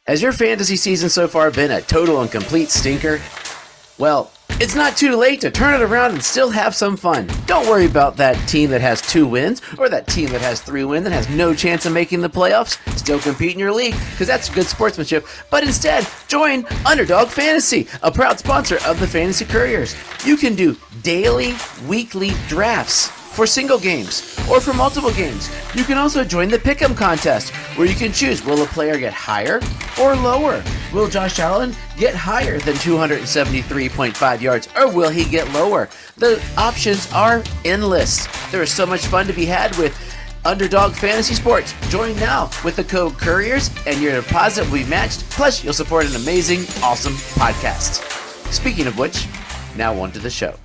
Has your fantasy season so far been a total and complete stinker? Well, it's not too late to turn it around and still have some fun. Don't worry about that team that has 2 wins or that team that has 3 wins and has no chance of making the playoffs. Still compete in your league because that's good sportsmanship. But instead, join Underdog Fantasy, a proud sponsor of the Fantasy Couriers. You can do daily, weekly drafts for single games or for multiple games. You can also join the Pick'em contest where you can choose, will a player get higher or lower? Will Josh Allen get higher than 273.5 yards or will he get lower? The options are endless. There is so much fun to be had with Underdog Fantasy Sports. Join now with the code Couriers and your deposit will be matched. Plus, you'll support an amazing, awesome podcast. Speaking of which, now on to the show.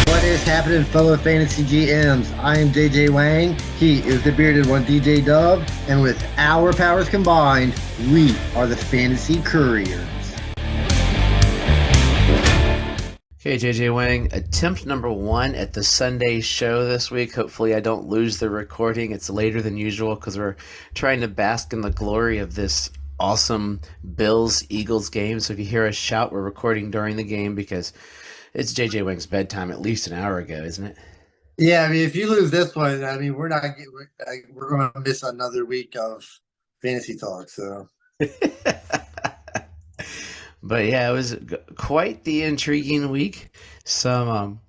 What is happening, fellow fantasy GMs? I am JJ Wang. He is the bearded one, DJ Dub. And with our powers combined, we are the Fantasy Couriers. Okay, JJ Wang, attempt number 1 at the Sunday show this week. Hopefully I don't lose the recording. It's later than usual because we're trying to bask in the glory of this awesome Bills-Eagles game. So if you hear us shout, we're recording during the game because it's JJ Wang's bedtime at least an hour ago, isn't it? Yeah, I mean, if you lose this one, I mean, we're going to miss another week of fantasy talk. So, but yeah, it was quite the intriguing week. Some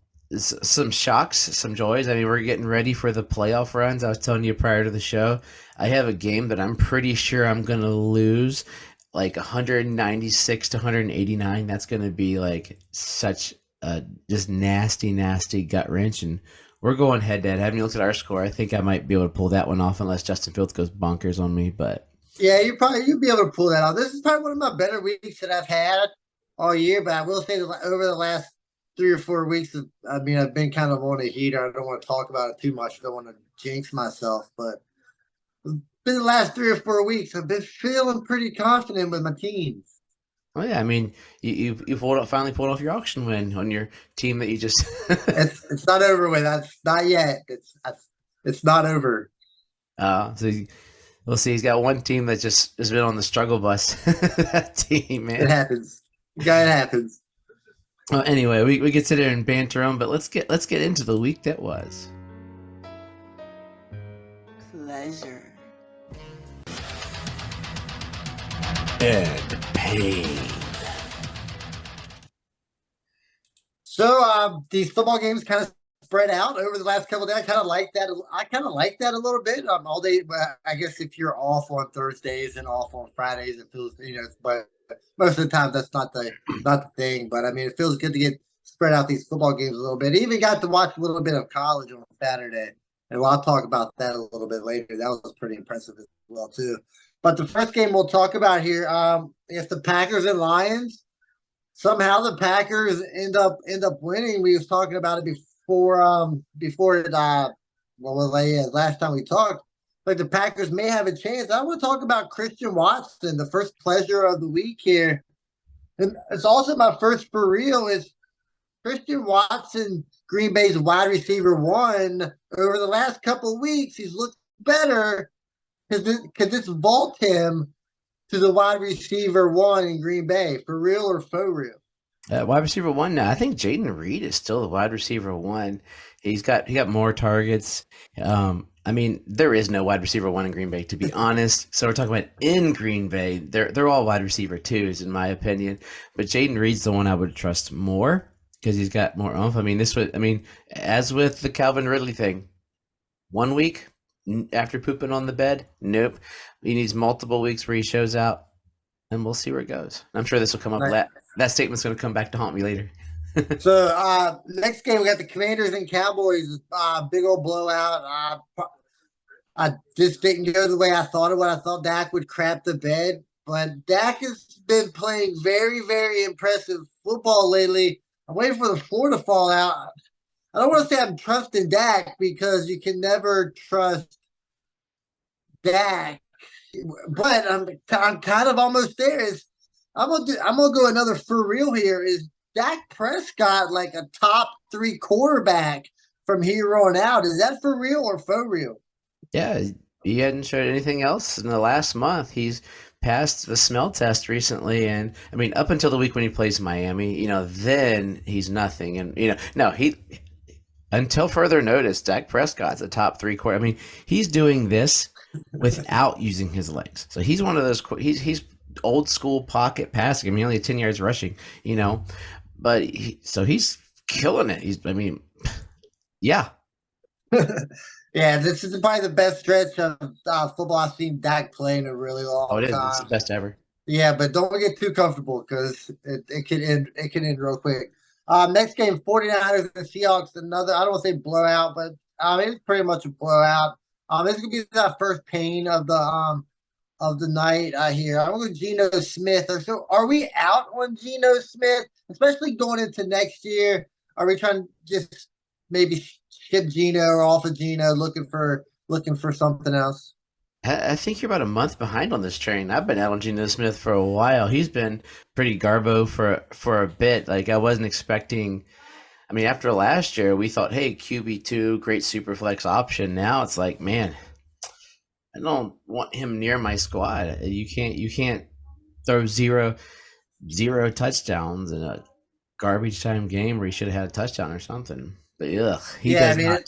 shocks, some joys. I mean, we're getting ready for the playoff runs. I was telling you prior to the show, I have a game that I'm pretty sure I'm going to lose, like 196 to 189. That's going to be like such just nasty gut wrench, and we're going head to head. Having looked at our score, I think I might be able to pull that one off unless Justin Fields goes bonkers on me. But yeah, you'll be able to pull that off. This is probably one of my better weeks that I've had all year. But I will say that over the last 3 or 4 weeks, I mean, I've been kind of on a heater. I don't want to talk about it too much. I don't want to jinx myself, but it's been the last 3 or 4 weeks. I've been feeling pretty confident with my teams. Oh yeah, I mean, you finally pulled off your auction win on your team that you just. it's not over with. That's not yet. It's not over. So we'll see. He's got one team that just has been on the struggle bus. That team, man. It happens. It happens. Well, anyway, we could sit there and banter on, but let's get into the week that was. Pleasure. And pain. So these football games kind of spread out over the last couple of days. I kind of like that. A little bit. All day. I guess if you're off on Thursdays and off on Fridays, it feels But most of the time, that's not the thing. But I mean, it feels good to get spread out these football games a little bit. I even got to watch a little bit of college on Saturday, and I'll talk about that a little bit later. That was pretty impressive as well too. But the first game we'll talk about here, if the Packers and Lions, somehow the Packers end up winning. We was talking about it last time we talked. Like the Packers may have a chance. I want to talk about Christian Watson, the first pleasure of the week here. And it's also my first for real is Christian Watson, Green Bay's wide receiver 1. Over the last couple of weeks, he's looked better. Could this vault him to the wide receiver 1 in Green Bay, for real or faux real? Wide receiver 1 now. I think Jaden Reed is still the wide receiver 1. He got more targets. I mean, there is no wide receiver 1 in Green Bay, to be honest. So we're talking about in Green Bay. They're all wide receiver 2s, in my opinion. But Jaden Reed's the one I would trust more because he's got more oomph. I mean, as with the Calvin Ridley thing, 1 week after pooping on the bed, nope. He needs multiple weeks where he shows out, and we'll see where it goes. I'm sure this will come up. Right. That statement's going to come back to haunt me later. So next game we got the Commanders and Cowboys. Big old blowout. I just didn't go the way I thought it would. I thought Dak would crap the bed, but Dak has been playing very, very impressive football lately. I'm waiting for the floor to fall out. I don't want to say I'm trusting Dak because you can never trust Dak, but I'm kind of almost there. I'm gonna go another for real here. Is Dak Prescott like a top 3 quarterback from here on out. Is that for real or faux real? Yeah, he hadn't showed anything else in the last month. He's passed the smell test recently, and I mean, up until the week when he plays Miami, then he's nothing. And no, he until further notice, Dak Prescott's a top three quarter. I mean, he's doing this without using his legs. So he's one of those. He's old school pocket passing. I mean, only 10 yards rushing. But so he's killing it. I mean, yeah. Yeah, this is probably the best stretch of football I've seen Dak play in a really Oh, long it is. It's the time. best ever. Yeah, but don't get too comfortable because it can end real quick. Next game, 49ers and Seahawks, another, I don't want to say blowout, but it's pretty much a blowout. This is gonna be the first pain of the night here. I'm going to Geno Smith. So are we out on Geno Smith, especially going into next year? Are we trying to just maybe ship Geno or off of Geno, looking for something else? I think you're about a month behind on this train. I've been out on Geno Smith for a while. He's been pretty garbo for a bit. Like I wasn't expecting. I mean, after last year, we thought, hey, QB2, great super flex option. Now it's like, man, I don't want him near my squad. You can't throw zero touchdowns in a garbage time game where he should have had a touchdown or something. But he Yeah, I does mean, not.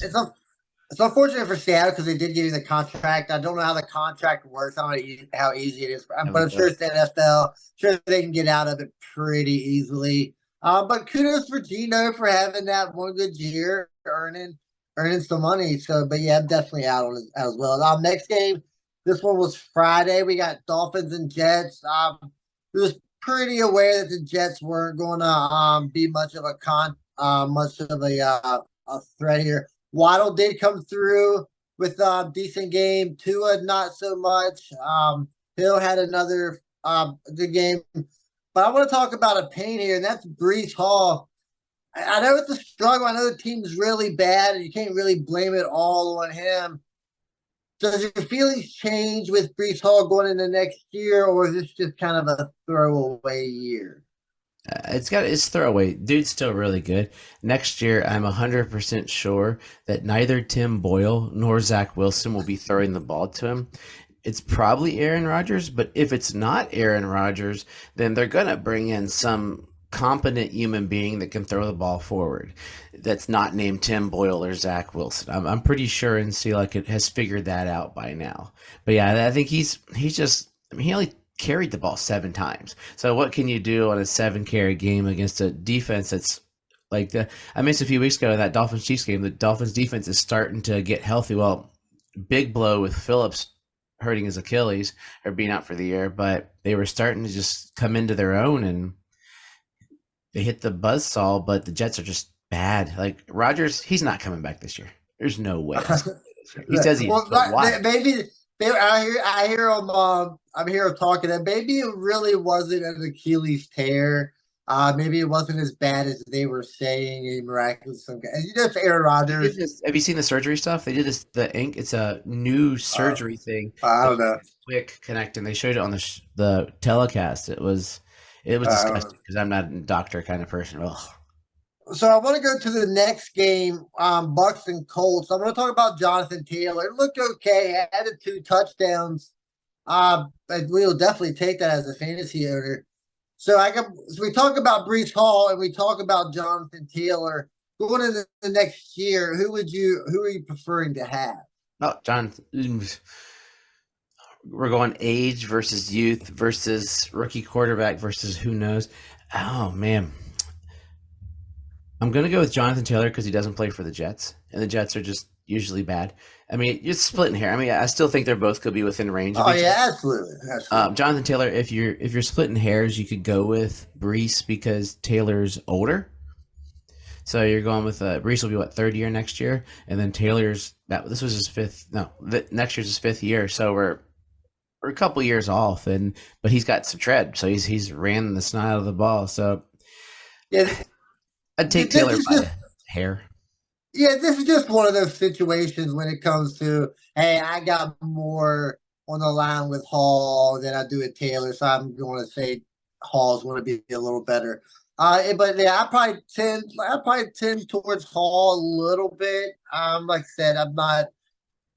it's unfortunate for Seattle because they did give you the contract. I don't know how the contract works. I don't know how easy it is, Have but a I'm sure clue. it's the NFL. Sure, they can get out of it pretty easily. But kudos for Gino for having that one good year, earning some money. So, but yeah, I'm definitely out on it as well. Next game, this one was Friday. We got Dolphins and Jets. It was pretty aware that the Jets weren't going to be much of a threat here. Waddle did come through with a decent game. Tua not so much. Hill had another good game. But I want to talk about a pain here, and that's Brees Hall. I know it's a struggle. I know the team's really bad, and you can't really blame it all on him. Does your feelings change with Brees Hall going into next year, or is this just kind of a throwaway year? It's throwaway. Dude's still really good. Next year, I'm 100% sure that neither Tim Boyle nor Zach Wilson will be throwing the ball to him. It's probably Aaron Rodgers, but if it's not Aaron Rodgers, then they're going to bring in some competent human being that can throw the ball forward that's not named Tim Boyle or Zach Wilson. I'm pretty sure it has figured that out by now. But yeah, I think he's just, I mean, he only carried the ball 7 times. So what can you do on a 7 carry game against a defense that's like I mentioned a few weeks ago in that Dolphins Chiefs game, the Dolphins defense is starting to get healthy. Well, big blow with Phillips hurting his Achilles or being out for the year, but they were starting to just come into their own and they hit the buzzsaw, but the Jets are just bad. Like Rodgers, he's not coming back this year. There's no way. He says he is, Well, but why? maybe I hear him. I'm here talking, and maybe it really wasn't an Achilles tear. Maybe it wasn't as bad as they were saying. A miraculous, some guy. It's Aaron They did Rodgers. this. Have you seen the surgery stuff? They did this. The ink. It's a new Uh, surgery thing. I That don't know. quick connect, and they showed it on the telecast. It was Uh, disgusting because I'm not a doctor kind of person. Ugh. so I want to go to the next game, Bucks and Colts. I'm going to talk about Jonathan Taylor. It looked okay. Added 2 touchdowns. But we'll definitely take that as a fantasy owner. So we talk about Brees Hall and we talk about Jonathan Taylor going into the next year. Who are you preferring to have? Oh, John, we're going age versus youth versus rookie quarterback versus who knows. Oh man, I'm gonna go with Jonathan Taylor because he doesn't play for the Jets, and the Jets are just usually bad. I mean, you're splitting here. I mean, I still think they're both could be within range of Oh each other. yeah, absolutely, absolutely. Jonathan Taylor, if you're splitting hairs, you could go with Brees because Taylor's older. So you're going with Brees will be what, third year next year, and then Taylor's that this was his fifth. No, next year's his 5th year. So we're a couple years off, but he's got some tread, so he's ran the snot out of the ball. So Yeah, I'd take this Taylor is by just the hair. yeah, this is just one of those situations when it comes to hey, I got more on the line with Hall than I do with Taylor, so I'm going to say Hall's going to be a little better. But yeah, I probably tend towards Hall a little bit. Like I said, I'm not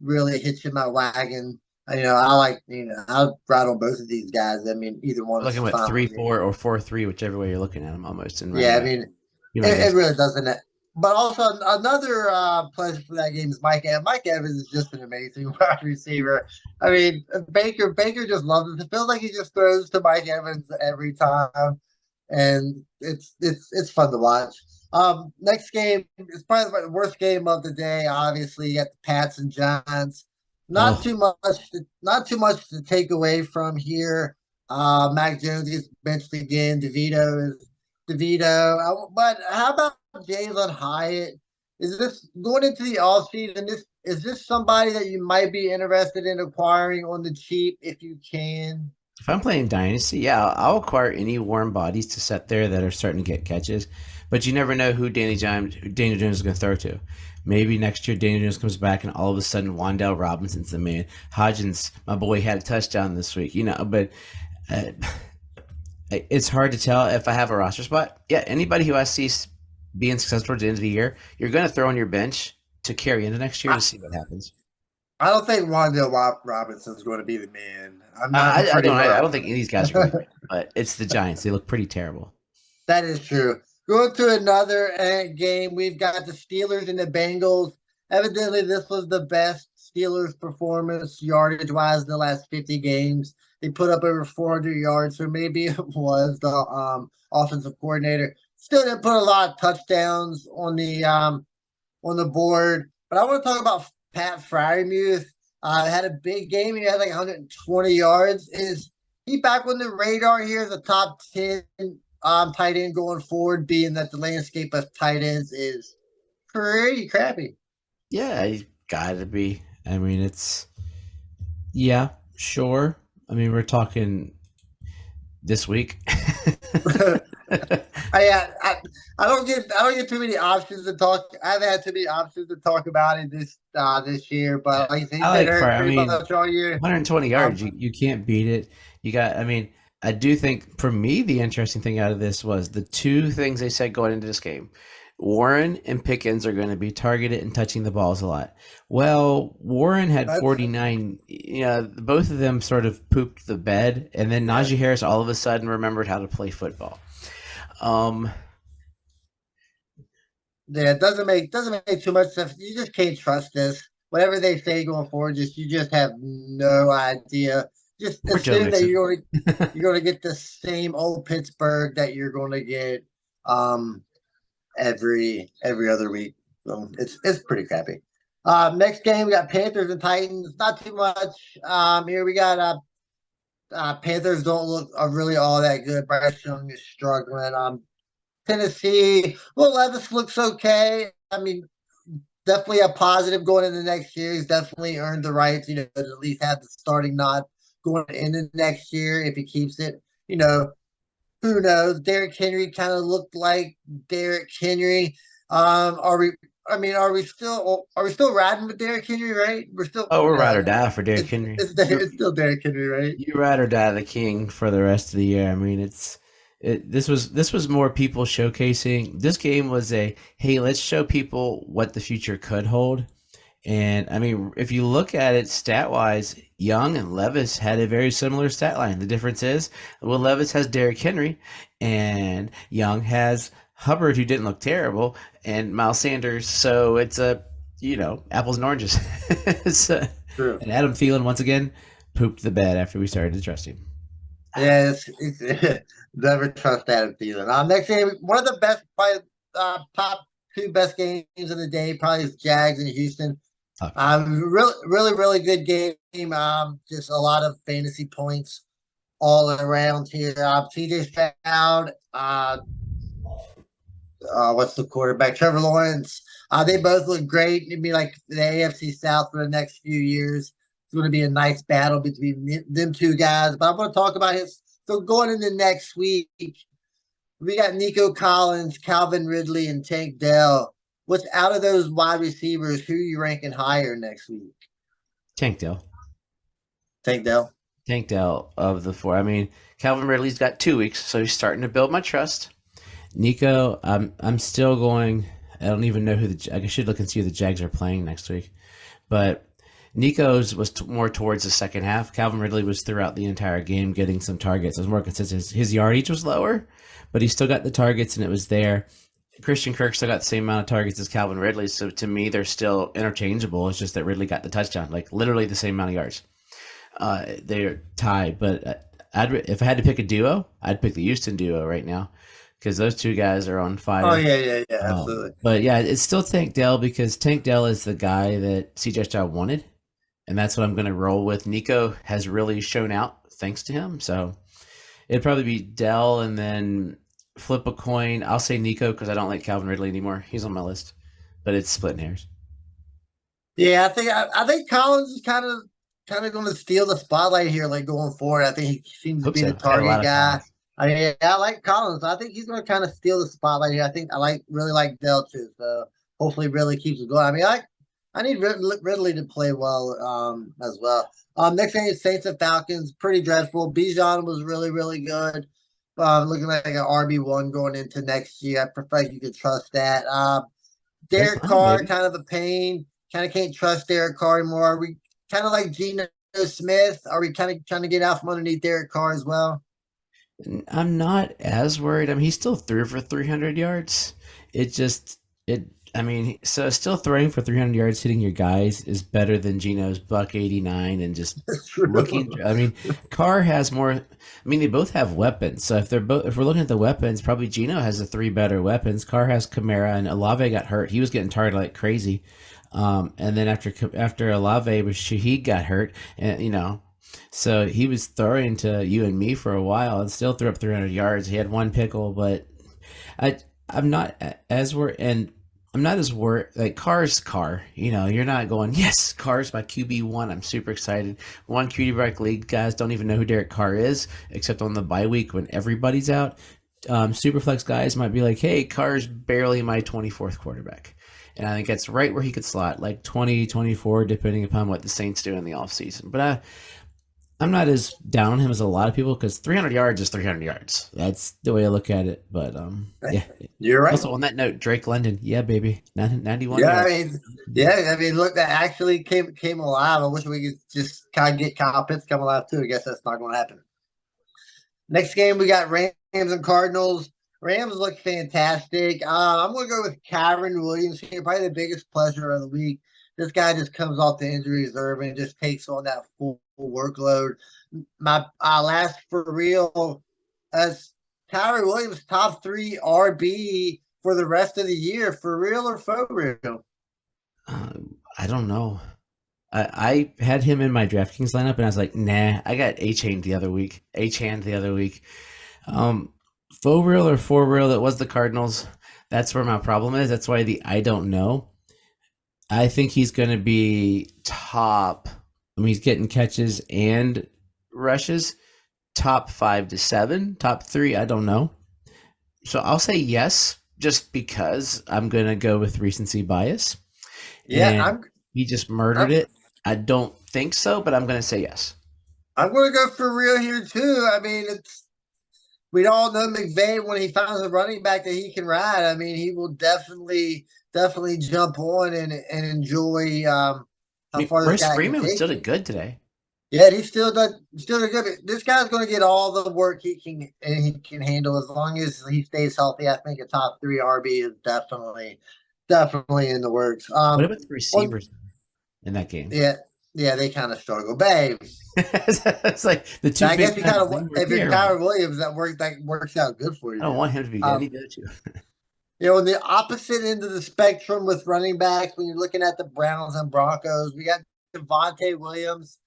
really hitching my wagon. I like, I'll ride on both of these guys. I mean, either one We're is looking at fine three, with me. four, or 4-3, whichever way you're looking at them, almost in running Yeah, I back. mean, Be my it guess. really doesn't. But also another pleasure for that game is Mike Evans. Mike Evans is just an amazing wide receiver. I mean, Baker just loves it. It feels like he just throws to Mike Evans every time, and it's fun to watch. Next game is probably the worst game of the day. Obviously, you got the Pats and Giants. Not Oh, too much. Not too much to take away from here. Mac Jones gets benched again. DeVito. But how about Jalen Hyatt? Is this going into the offseason? Is this somebody that you might be interested in acquiring on the cheap if you can? if I'm playing Dynasty, yeah, I'll acquire any warm bodies to set there that are starting to get catches. But you never know who Daniel Jones is going to throw to. Maybe next year Daniel Jones comes back and all of a sudden Wandale Robinson's the man. Hodgins, my boy, had a touchdown this week. But uh, it's hard to tell if I have a roster spot. Yeah, anybody who I see being successful towards the end of the year, you're going to throw on your bench to carry into next year I, to see what happens. I don't think Wandale Robinson's going to be the man. I'm I pretty don't. I much. don't think any of these guys are going to be. But it's the Giants. They look pretty terrible. That is true. Going to another game, we've got the Steelers and the Bengals. Evidently, this was the best Steelers performance yardage wise in the last 50 games. They put up over 400 yards, so maybe it was the offensive coordinator. Still didn't put a lot of touchdowns on the board. But I want to talk about Pat Fryermuth. Had a big game. He had like 120 yards. Is he back on the radar here as a top 10 tight end going forward, being that the landscape of tight ends is pretty crappy? Yeah, he's got to be. I mean, it's yeah, sure. I mean, we're talking this week. I don't get too many options to talk. I haven't had too many options to talk about it this year, but like I said, I he's been like hurt Fire. I pretty mean, much all year. 120 yards, Um, you can't beat it. You got, I mean, I do think for me, the interesting thing out of this was the two things they said going into this game. Warren and Pickens are going to be targeted and touching the balls a lot. Well, Warren had that's 49. Both of them sort of pooped the bed, and then yeah. Najee Harris all of a sudden remembered how to play football. Um, Yeah, it doesn't make too much sense. You just can't trust this. Whatever they say going forward, you just have no idea. Just or Joe assume that Mixon. you're going to get the same old Pittsburgh that you're going to get um every other week. So it's pretty crappy. Next game we got Panthers and Titans. Not too much. Here we got Panthers don't look really all that good. Bryce Young is struggling. Tennessee. Well, Levis looks okay. I mean, definitely a positive going into next year. He's definitely earned the right to, to at least have the starting nod going into next year if he keeps it. You know, who knows? Derrick Henry kind of looked like Derrick Henry. Are we? I mean, are we still riding with Derrick Henry? Right? We're still, Oh, we're ride or die for Derrick it's Henry. it's still Derrick Henry, right? You ride or die the king for the rest of the year. I mean, this was more people showcasing. This game was a hey, let's show people what the future could hold. And I mean, if you look at it stat wise, Young and Levis had a very similar stat line. The difference is, well, Levis has Derrick Henry, and Young has Hubbard, who didn't look terrible, and Miles Sanders. So it's apples and oranges. True. And Adam Thielen once again pooped the bed after we started to trust him. Yeah, never trust Adam Thielen. Next game, one of the best, probably top two best games of the day, probably is Jags in Houston. Tough. Really good game. Just a lot of fantasy points all around here. TJ Stroud, what's the quarterback? Trevor Lawrence. They both look great. It'd be like the AFC South for the next few years. It's going to be a nice battle between them two guys. But I'm going to talk about his. So going into next week, we got Nico Collins, Calvin Ridley, and Tank Dell. What's out of those wide receivers? Who are you ranking higher next week? Tank Dell. Tank Dell. Tank Dell of the four. I mean, Calvin Ridley's got 2 weeks, so he's starting to build my trust. Nico, I'm still going. I don't even know who I should look and see who the Jags are playing next week. But Nico's was more towards the second half. Calvin Ridley was throughout the entire game getting some targets. It was more consistent. His yardage was lower, but he still got the targets and it was there. Christian Kirk still got the same amount of targets as Calvin Ridley. So to me, they're still interchangeable. It's just that Ridley got the touchdown, like literally the same amount of yards. They're tied, but if I had to pick a duo, I'd pick the Houston duo right now because those two guys are on Oh fire. yeah, absolutely. But yeah, it's still Tank Dell because Tank Dell is the guy that CJ Stroud wanted, and that's what I'm going to roll with. Nico has really shown out thanks to him, so it'd probably be Dell and then flip a coin. I'll say Nico because I don't like Calvin Ridley anymore. He's on my list, but it's splitting hairs. Yeah, I think Collins is kind of going to steal the spotlight here, like going forward. I think he seems to Hope be the so. I got a lot target of guy. Collins. I mean, yeah, I like Collins. I think he's going to kind of steal the spotlight here. I think I really like Dell too. So hopefully, Ridley keeps it going. I mean, I need Ridley to play well as well. Next game is Saints and Falcons. Pretty dreadful. Bijan was really good. Looking like an RB1 going into next year. I prefer you could trust that. Drake Derek London, Carr, baby. kind of a pain. Kind of can't trust Derek Carr anymore. Are we kind of like Geno Smith? Are we kind of trying to get out from underneath Derek Carr as well? I'm not as worried. I mean, he still threw for 300 yards. It just it. I mean, so still throwing for 300 yards, hitting your guys is better than Geno's buck 89 and just That's true. looking. I mean, Carr has more. I mean, they both have weapons. So if we're looking at the weapons, probably Geno has the three better weapons. Carr has Kamara and Olave got hurt. He was getting targeted like crazy. And then after Olave was Shaheed got hurt, and so he was throwing to you and me for a while and still threw up 300 yards. He had one pickle, but I I'm not as worried, and I'm not as worried. Like Carr's Carr, you're not going, yes, Carr's my QB1. I'm super excited. One QB break league guys don't even know who Derek Carr is, except on the bye week when everybody's out. Superflex guys might be like, hey, Carr's barely my 24th quarterback. And I think that's right where he could slot, like 20, 24, depending upon what the Saints do in the offseason. But I'm not as down on him as a lot of people because 300 yards is 300 yards. That's the way I look at it. But yeah. You're right. Also on that note, Drake London, yeah, baby, 91 Yeah, yards. I mean, look, that actually came alive. I wish we could just kind of get Kyle Pitts come alive too. I guess that's not going to happen. Next game, we got Rams and Cardinals. Rams look fantastic. I'm going to go with Kyron Williams here, probably the biggest pleasure of the week. This guy just comes off the injury reserve and just takes on that full workload. My last for real as Kyron Williams top 3 RB for the rest of the year, for real or faux real? I don't know. I had him in my DraftKings lineup, and I was like, nah. I got A-Chain the other week. A-Chain the other week. Faux real or for real? It was the Cardinals. That's where my problem is. That's why I don't know. I think he's going to be top. I mean, he's getting catches and rushes. Top 5 to 7. Top 3, I don't know. So I'll say yes, just because I'm going to go with recency bias. Yeah, And he just murdered it. I don't think so, but I'm going to say yes. I'm going to go for real here too. I mean, we all know McVay when he finds a running back that he can ride. I mean, he will definitely jump on and enjoy how I mean, far this Royce guy can Freeman was take still it. good today. Yeah, he still does good. This guy's going to get all the work he can handle as long as he stays healthy. I think a top 3 RB is definitely in the works. What about the On receivers in that game? Yeah, they kind of struggle, babe. It's like the two I guess big you guys, kind of they were if you're terrible. Kyron Williams, that works out good for I you don't then. want him to be good. I Um, need the other two. on the opposite end of the spectrum with running backs, when you're looking at the Browns and Broncos, we got Devontae Williams.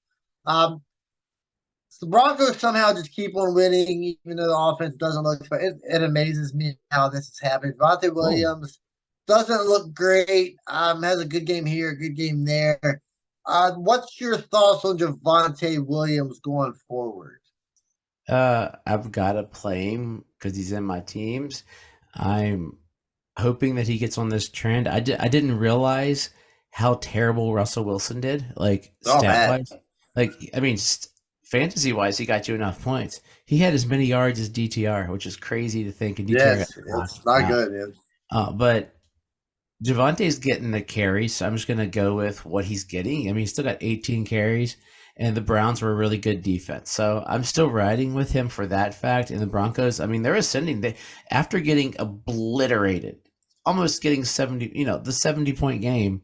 Um, the Broncos somehow just keep on winning, even though the offense doesn't look. It amazes me how this is happening. Devontae Whoa. Williams doesn't look great. Has a good game here, a good game there. What's your thoughts on Javonte Williams going forward? I've got to play him because he's in my teams. I'm hoping that he gets on this trend. I didn't realize how terrible Russell Wilson did, like Oh stat man, wise. Like, I mean, fantasy wise, he got you enough points. He had as many yards as DTR, which is crazy to think. And DTR got Yes, blocked it's not out. good, man. But Javante's getting the carries, so I'm just going to go with what he's getting. I mean, he's still got 18 carries, and the Browns were a really good defense. So I'm still riding with him for that fact. And the Broncos, I mean, they're ascending. After getting obliterated, almost getting 70, the 70-point game,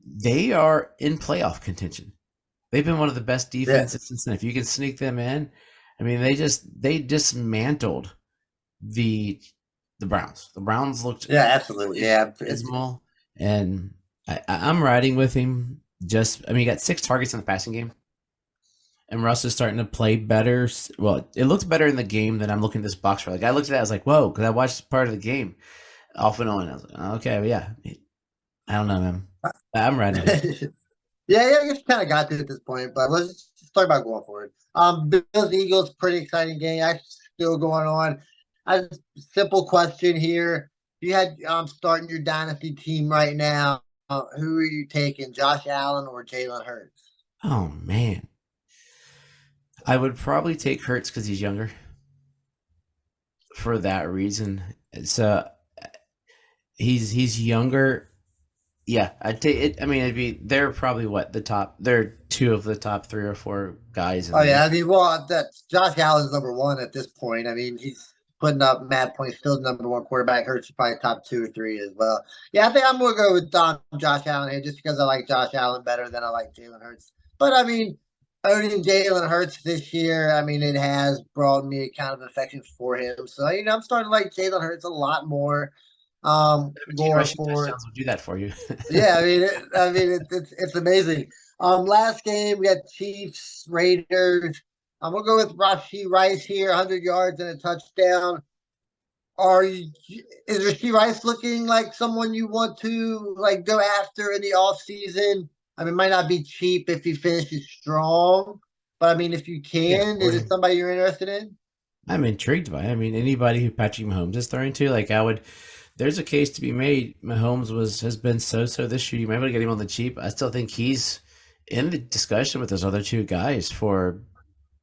they are in playoff contention. They've been one of the best Yeah, defenses since then. If you can sneak them in, I mean, they dismantled the Browns. The Browns looked yeah, absolutely. Yeah, abysmal, and I'm riding with him. He got 6 targets in the passing game, and Russ is starting to play better. Well, it looks better in the game than I'm looking at this box score. Like I looked at that, I was like, whoa, because I watched part of the game off and on. I was like, okay, but yeah, I don't know, man. I'm riding with him. yeah, I guess you kind of got to at this point, but let's just talk about going forward. Bills Eagles, pretty exciting game. Actually, still going on. Simple question here: if you had starting your dynasty team right now, who are you taking, Josh Allen or Jalen Hurts? Oh man, I would probably take Hurts because he's younger. For that reason, so he's younger. Yeah, I'd take it. I mean, they're probably they're 2 of the top 3 or 4 guys in Oh the. yeah, I mean, well, that's Josh Allen's number 1 at this point. I mean, he's putting up mad points, still the number 1 quarterback. Hurts is probably top 2 or 3 as well. Yeah, I think I'm gonna go with Josh Allen here, just because I like Josh Allen better than I like Jalen Hurts. But I mean, owning Jalen Hurts this year, I mean, it has brought me kind of affection for him. So I'm starting to like Jalen Hurts a lot more. 17 Going rushing forward. touchdowns will do that for you. Yeah, it's amazing. Last game we got Chiefs Raiders. I'm gonna go with Rashee Rice here, 100 yards and a touchdown. Are you, is Rashee Rice looking like someone you want to like go after in the off season? I mean, it might not be cheap if he finishes strong, but I mean, if you Yeah, can, is it somebody you're interested in? I'm intrigued by it. I mean, anybody who Patrick Mahomes is throwing to, like I would. There's a case to be made. Mahomes has been so this year. You might be able to get him on the cheap. I still think he's in the discussion with those other 2 guys for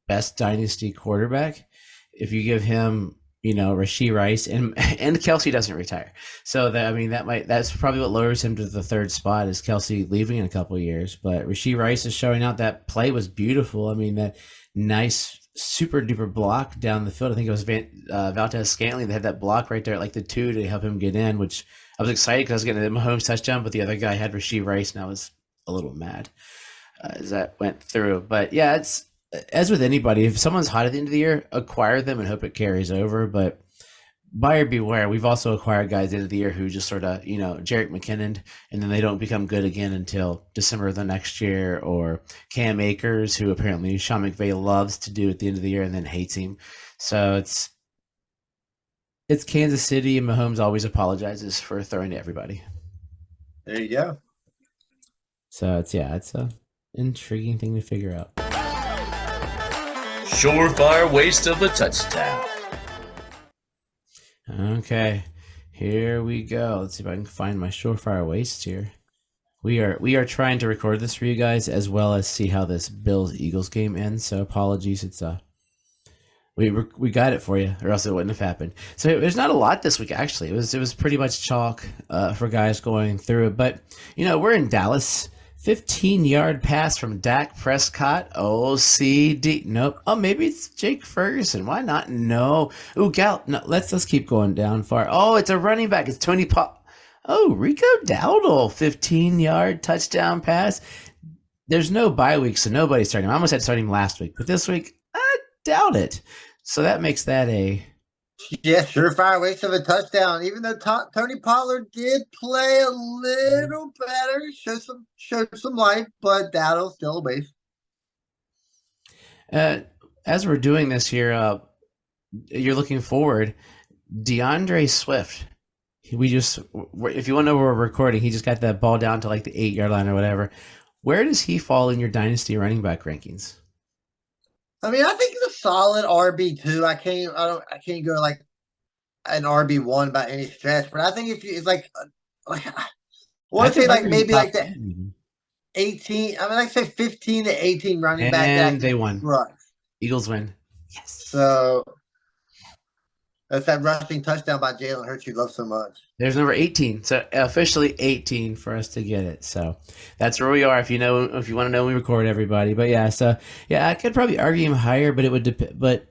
best dynasty quarterback. If you give him, Rashee Rice and Kelsey doesn't retire, so that's probably what lowers him to the 3rd spot is Kelsey leaving in a couple of years. But Rashee Rice is showing out. That play was beautiful. I mean, that nice super duper block down the field. I think it was Valdez Scantling that had that block right there at like the 2 to help him get in, which I was excited because I was getting a Mahomes touchdown, but the other guy had Rashee Rice, and I was a little mad as that went through. But yeah, it's as with anybody, if someone's hot at the end of the year, acquire them and hope it carries over. But buyer beware. We've also acquired guys at the end of the year who just sort of, Jerick McKinnon, and then they don't become good again until December of the next year, or Cam Akers, who apparently Sean McVay loves to do at the end of the year and then hates him. So it's Kansas City, and Mahomes always apologizes for throwing to everybody. There you go. So it's a intriguing thing to figure out. Surefire waste of a touchdown. Okay, here we go. Let's see if I can find my surefire waste here. We are trying to record this for you guys as well as see how this Bills Eagles game ends. So apologies, it's we got it for you, or else it wouldn't have happened. So there's not a lot this week actually. It was pretty much chalk for guys going through it. But we're in Dallas. 15-yard pass from Dak Prescott. OCD. Nope. Oh, maybe it's Jake Ferguson. Why not? No. Ooh, No, let's keep going down far. Oh, it's a running back. It's Tony Pop. Oh, Rico Dowdle. 15-yard touchdown pass. There's no bye week, so nobody's starting him. I almost had to start him last week, but this week, I doubt it. So that makes that a... Yeah, surefire waste of a touchdown. Even though Tony Pollard did play a little better, showed some life, but Dowdle's still a waste. As we're doing this here, you're looking forward. DeAndre Swift. If you want to know where we're recording, he just got that ball down to like the 8-yard line or whatever. Where does he fall in your dynasty running back rankings? I mean, I think he's a solid RB2. I can't go like an RB1 by any stretch, but I think if you it's like I want to say like maybe like the 18. I mean, like say 15 to 18 running back. And they won. Right. Eagles win. Yes. So that's that rushing touchdown by Jalen Hurts you love so much. There's number 18. So officially 18 for us to get it. So that's where we are. If you want to know, we record everybody. But yeah, so yeah, I could probably argue him higher, but it would depend. But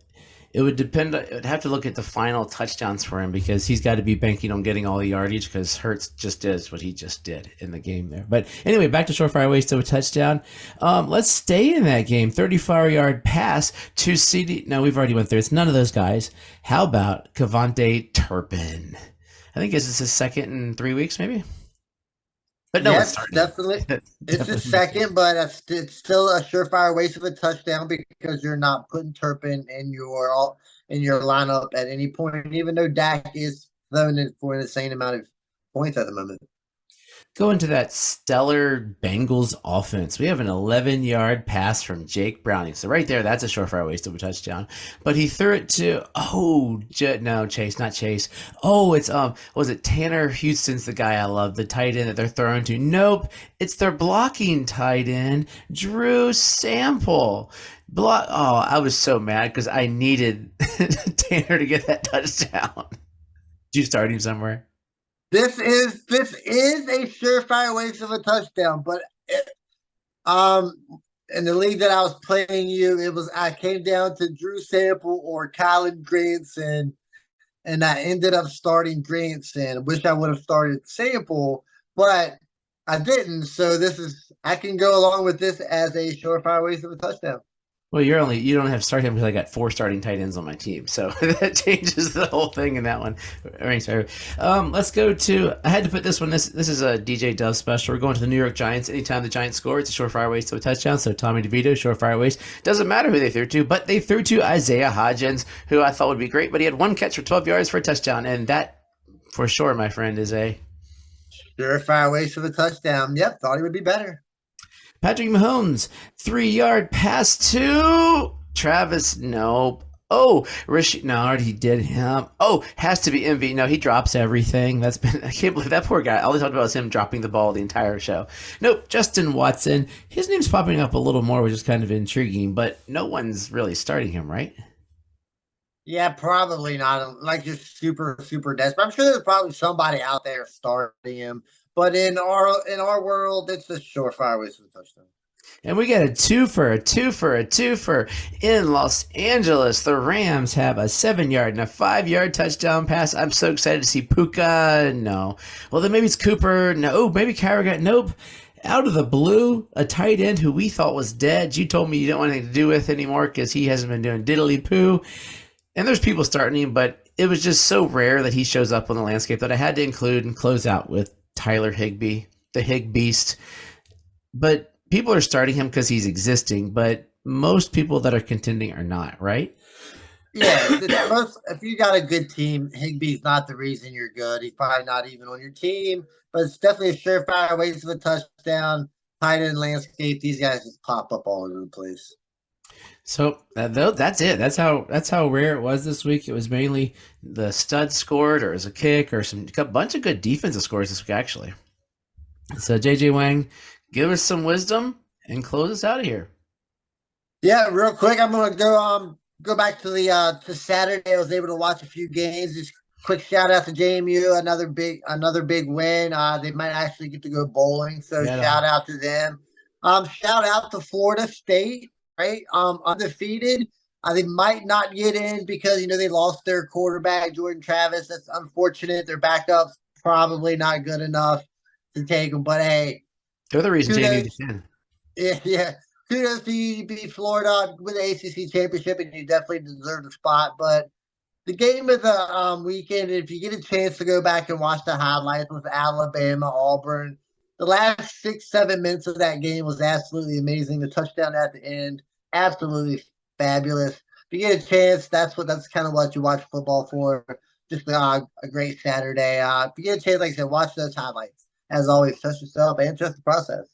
it would depend. It would have to look at the final touchdowns for him because he's got to be banking on getting all the yardage because Hurts just does what he just did in the game there. But anyway, back to Surefire Ways to a touchdown. Let's stay in that game. 34-yard pass to CD. No, we've already went through. It's none of those guys. How about Kevontae Turpin? I think this is his second in 3 weeks, maybe. But no, yes, definitely. It's the second, but it's still a surefire waste of a touchdown because you're not putting Turpin in your lineup at any point, even though Dak is throwing it for an insane amount of points at the moment. Go into that stellar Bengals offense. We have an 11-yard pass from Jake Browning. So right there, that's a surefire waste of a touchdown. But he threw it to no, Chase, not Chase. Oh, it's was it Tanner Houston's the guy I love, the tight end that they're throwing to? Nope, it's their blocking tight end, Drew Sample. I was so mad because I needed Tanner to get that touchdown. Did you start him somewhere? This is a surefire waste of a touchdown, but in the league that I was playing I came down to Drew Sample or Kylan Granson, and I ended up starting Granson. Wish I would have started Sample, but I didn't. So I can go along with this as a surefire waste of a touchdown. Well, you don't have to start him because I got 4 starting tight ends on my team, so that changes the whole thing in that one. Let's go to. I had to put this one. This is a DJ Dove special. We're going to the New York Giants. Anytime the Giants score, it's a surefire waste to a touchdown. So Tommy DeVito, surefire waste. Doesn't matter who they threw to, but they threw to Isaiah Hodgins, who I thought would be great, but he had 1 catch for 12 yards for a touchdown, and that, for sure, my friend, is a surefire waste of a touchdown. Yep, thought he would be better. Patrick Mahomes, 3-yard pass to Travis. Nope. Oh, Rashid. No, already did him. Oh, has to be MV. No, he drops everything. I can't believe that poor guy. All they talked about is him dropping the ball the entire show. Nope. Justin Watson. His name's popping up a little more, which is kind of intriguing, but no one's really starting him, right? Yeah, probably not. Like just super, super desperate. I'm sure there's probably somebody out there starting him. But in our world, it's a surefire waste of a touchdown. And we get a twofer in Los Angeles. The Rams have a 7-yard and a 5-yard touchdown pass. I'm so excited to see Puka. No. Well, then maybe it's Cooper. No. Maybe Carragher. Nope. Out of the blue, a tight end who we thought was dead. You told me you don't want anything to do with anymore because he hasn't been doing diddly poo. And there's people starting him, but it was just so rare that he shows up on the landscape that I had to include and close out with Tyler Higbee, the Hig Beast. But people are starting him because he's existing, but most people that are contending are not, right? Yeah, if you got a good team, Higbee's not the reason you're good. He's probably not even on your team, but it's definitely a surefire waste of a touchdown. Tight end landscape, these guys just pop up all over the place. So that's it. That's how rare it was this week. It was mainly the stud scored, or as a kick, or a bunch of good defensive scores this week, actually. So JJ Wang, give us some wisdom and close us out of here. Yeah, real quick, I'm gonna go back to the to Saturday. I was able to watch a few games. Just quick shout out to JMU, another big win. They might actually get to go bowling, so shout out to them. Shout out to Florida State. Right, undefeated. They might not get in because they lost their quarterback Jordan Travis. That's unfortunate. Their backup's probably not good enough to take them. But hey, they're the reason JMU gets in. Yeah. Kudos to you. You beat Florida with the ACC championship, and you definitely deserve the spot. But the game of the weekend, if you get a chance to go back and watch the highlights with Alabama, Auburn, the last 6-7 minutes of that game was absolutely amazing. The touchdown at the end, absolutely fabulous. If you get a chance, that's kind of what you watch football for. Just a great Saturday. If you get a chance, like I said, watch those highlights. As always, trust yourself and trust the process.